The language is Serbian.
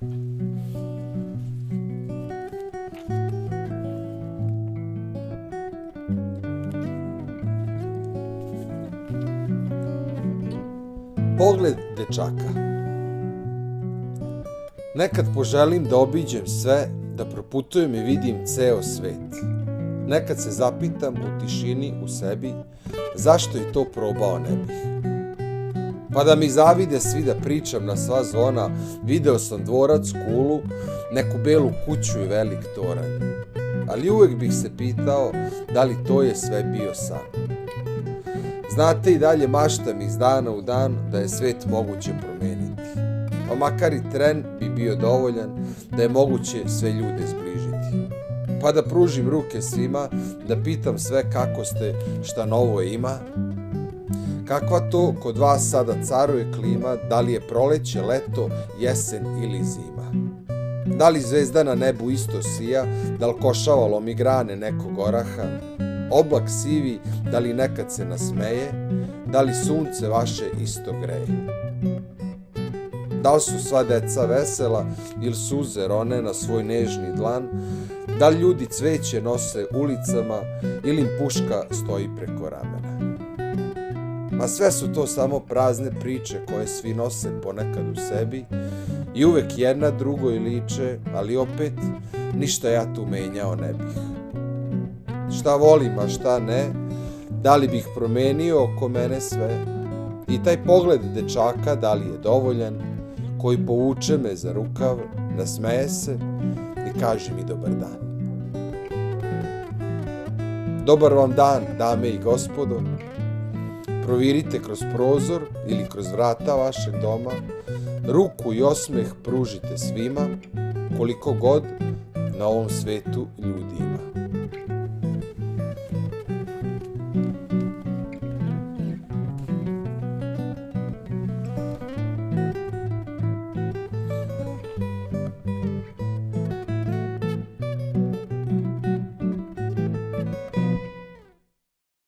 Pogled dečaka. Nekad poželim da obiđem sve, da proputujem i vidim ceo svet. Nekad se zapitam u tišini u sebi zašto i to probao ne bih. Pa da mi zavide svi da pričam na sva zvona, video sam dvorac, kulu, neku belu kuću i velik toranj. Ali uvek bih se pitao da li to je sve bio san. Znate, i dalje maštam iz dana u dan da je svet moguće promeniti. Pa makar i tren bi bio dovoljan da je moguće sve ljude zbližiti. Pa da pružim ruke svima, da pitam sve kako ste, šta novo ima. Kakva to kod vas sada caruje klima, da li je proleće, leto, jesen ili zima? Da li zvezda na nebu isto sija, da li košava lomi grane nekog oraha? Oblak sivi, da li nekad se nasmeje, da li sunce vaše isto greje? Da li su sva deca vesela ili suze rone na svoj nežni dlan, da li ljudi cveće nose ulicama ili im puška stoji preko ramena? Ma sve su to samo prazne priče koje svi nose ponekad u sebi i uvek jedna drugoj liče, ali opet ništa ja tu menjao ne bih. Šta volim, a šta ne, da li bih promenio oko mene sve? I taj pogled dečaka da li je dovoljan, koji povuče me za rukav, nasmeje se i kaže mi dobar dan. Dobar vam dan, dame i gospodo. Provirite kroz prozor ili kroz vrata vašeg doma, ruku i osmeh pružite svima, koliko god na ovom svetu ljudi ima.